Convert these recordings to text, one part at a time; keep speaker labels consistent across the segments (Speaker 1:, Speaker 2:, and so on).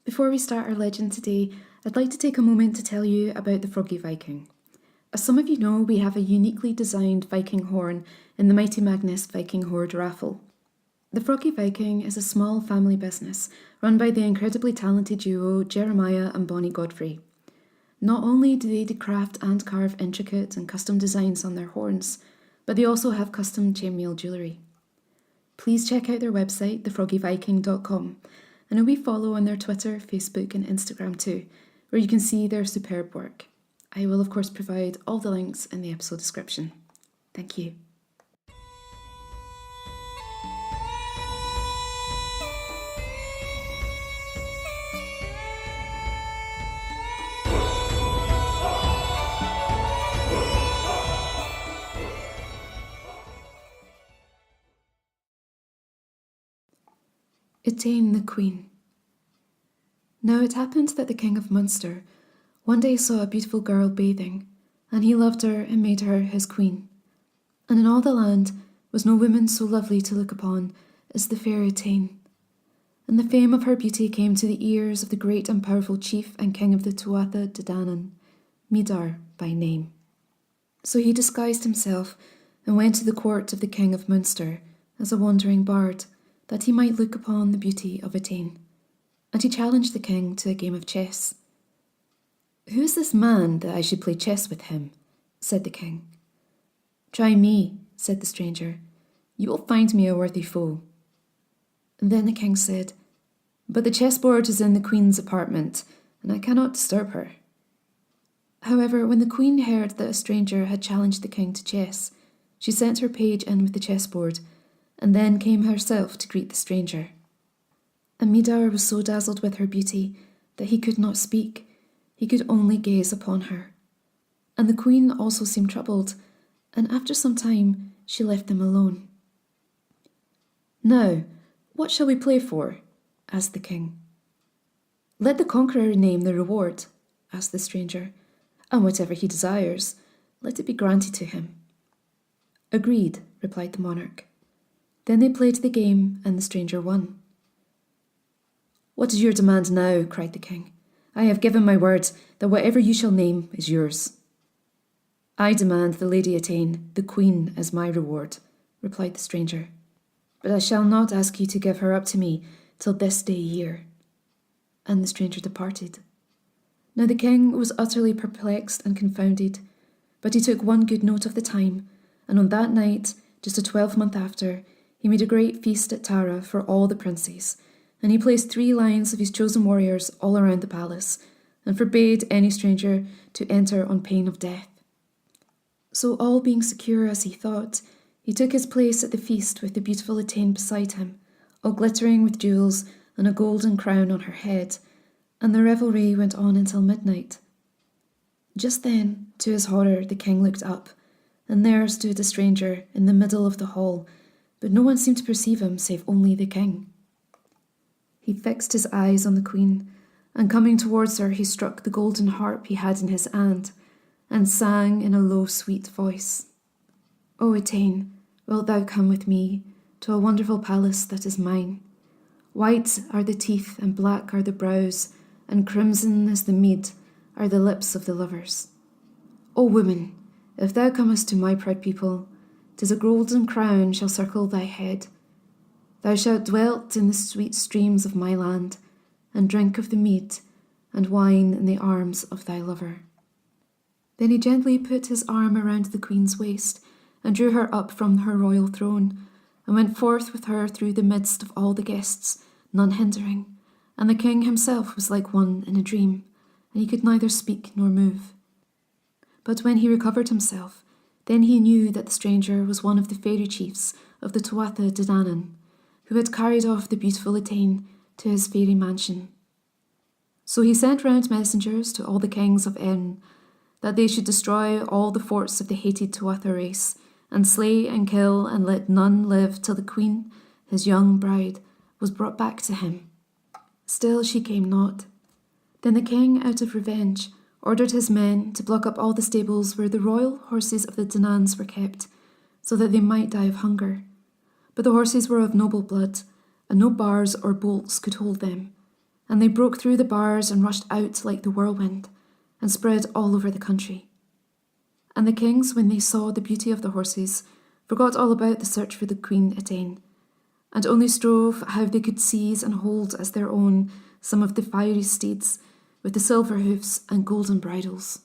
Speaker 1: Before we start our legend today, I'd like to take a moment to tell you about the Froggy Viking. As some of you know, we have a uniquely designed Viking horn in the Mighty Magnus Viking Hoard raffle. The Froggy Viking is a small family business run by the incredibly talented duo Jeremiah and Bonnie Godfrey. Not only do they craft and carve intricate and custom designs on their horns, but they also have custom chainmail jewellery. Please check out their website, thefroggyviking.com, and a wee follow on their Twitter, Facebook and Instagram too, where you can see their superb work. I will of course provide all the links in the episode description. Thank you. Edain the Queen. Now it happened that the King of Munster one day saw a beautiful girl bathing, and he loved her and made her his queen. And in all the land was no woman so lovely to look upon as the fair Edain. And the fame of her beauty came to the ears of the great and powerful chief and king of the Tuatha-De-Dannan, Midar by name. So he disguised himself and went to the court of the King of Munster as a wandering bard, that he might look upon the beauty of Edain. And he challenged the king to a game of chess. "Who is this man that I should play chess with him?" said the king. "Try me," said the stranger. "You will find me a worthy foe." And then the king said, "But the chessboard is in the queen's apartment, and I cannot disturb her." However, when the queen heard that a stranger had challenged the king to chess, she sent her page in with the chessboard, and then came herself to greet the stranger. And Midar was so dazzled with her beauty that he could not speak, he could only gaze upon her. And the queen also seemed troubled, and after some time she left them alone. "Now, what shall we play for?" asked the king. "Let the conqueror name the reward," asked the stranger, "and whatever he desires, let it be granted to him." "Agreed," replied the monarch. Then they played the game, and the stranger won. "What is your demand now?" cried the king. "I have given my word that whatever you shall name is yours." "I demand the Lady Edain, the Queen, as my reward," replied the stranger. "But I shall not ask you to give her up to me till this day year." And the stranger departed. Now the king was utterly perplexed and confounded, but he took one good note of the time, and on that night, just a 12-month after, he made a great feast at Tara for all the princes, and he placed 3 lines of his chosen warriors all around the palace, and forbade any stranger to enter on pain of death. So all being secure as he thought, he took his place at the feast with the beautiful Edain beside him, all glittering with jewels and a golden crown on her head, and the revelry went on until midnight. Just then, to his horror, the king looked up, and there stood a stranger in the middle of the hall, but no one seemed to perceive him save only the king. He fixed his eyes on the queen, and coming towards her he struck the golden harp he had in his hand, and sang in a low sweet voice, "O Edain, wilt thou come with me to a wonderful palace that is mine? White are the teeth and black are the brows, and crimson as the mead are the lips of the lovers. O woman, if thou comest to my proud people, 'tis a golden crown shall circle thy head. Thou shalt dwell in the sweet streams of my land, and drink of the mead and wine in the arms of thy lover." Then he gently put his arm around the queen's waist, and drew her up from her royal throne, and went forth with her through the midst of all the guests, none hindering, and the king himself was like one in a dream, and he could neither speak nor move. But when he recovered himself, then he knew that the stranger was one of the fairy chiefs of the Tuatha-De-Dannan, who had carried off the beautiful Edain to his fairy mansion. So he sent round messengers to all the kings of Erin, that they should destroy all the forts of the hated Tuatha race, and slay and kill and let none live till the queen, his young bride, was brought back to him. Still she came not. Then the king, out of revenge, ordered his men to block up all the stables where the royal horses of the Danans were kept, so that they might die of hunger. But the horses were of noble blood, and no bars or bolts could hold them. and they broke through the bars and rushed out like the whirlwind, and spread all over the country. And the kings, when they saw the beauty of the horses, forgot all about the search for the Queen Edain, and only strove how they could seize and hold as their own some of the fiery steeds with the silver hoofs and golden bridles.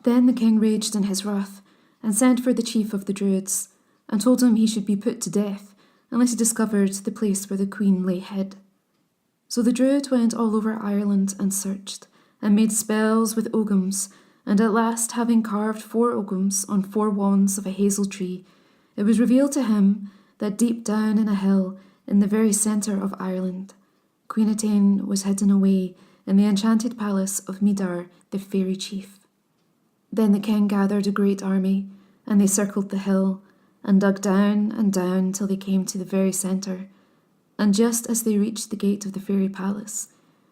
Speaker 1: Then the king raged in his wrath, and sent for the chief of the Druids, and told him he should be put to death unless he discovered the place where the queen lay hid. So the Druid went all over Ireland and searched, and made spells with oghams, and at last, having carved 4 oghams on 4 wands of a hazel tree, it was revealed to him that deep down in a hill, in the very centre of Ireland, Queen Edain was hidden away in the enchanted palace of Midar, the fairy chief. Then the king gathered a great army, and they circled the hill, and dug down and down till they came to the very centre. And just as they reached the gate of the fairy palace,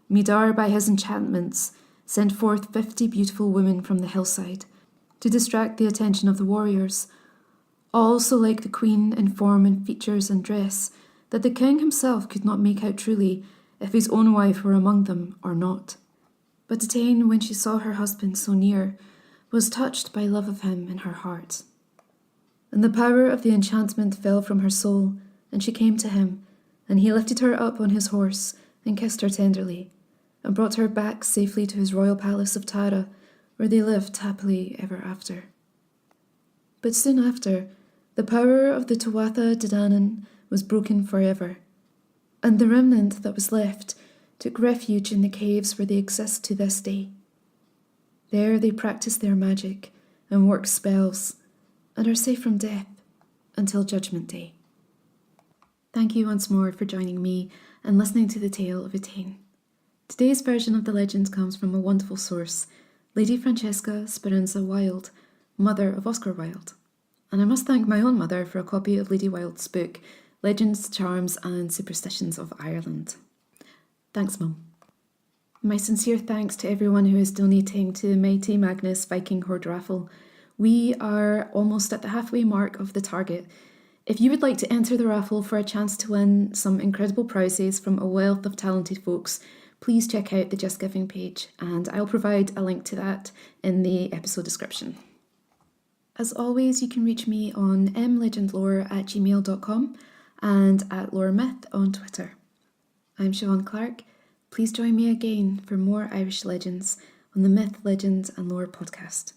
Speaker 1: Midar, by his enchantments, sent forth 50 beautiful women from the hillside to distract the attention of the warriors, all so like the queen in form and features and dress that the king himself could not make out truly if his own wife were among them or not. But Edain, when she saw her husband so near, was touched by love of him in her heart. And the power of the enchantment fell from her soul, and she came to him, and he lifted her up on his horse and kissed her tenderly, and brought her back safely to his royal palace of Tara, where they lived happily ever after. But soon after, the power of the Tuatha-De-Dannan was broken forever, and the remnant that was left took refuge in the caves where they exist to this day. There they practice their magic and work spells, and are safe from death until Judgment Day. Thank you once more for joining me and listening to the tale of Edain. Today's version of the legend comes from a wonderful source, Lady Francesca Speranza Wilde, mother of Oscar Wilde. And I must thank my own mother for a copy of Lady Wilde's book, Legends, Charms and Superstitions of Ireland. Thanks, Mum. My sincere thanks to everyone who is donating to Mighty Magnus Viking Horde raffle. We are almost at the halfway mark of the target. If you would like to enter the raffle for a chance to win some incredible prizes from a wealth of talented folks, please check out the Just Giving page, and I'll provide a link to that in the episode description. As always, you can reach me on mlegendlore@gmail.com and at LoreMyth on Twitter. I'm Siobhan Clark. Please join me again for more Irish legends on the Myth, Legends and Lore podcast.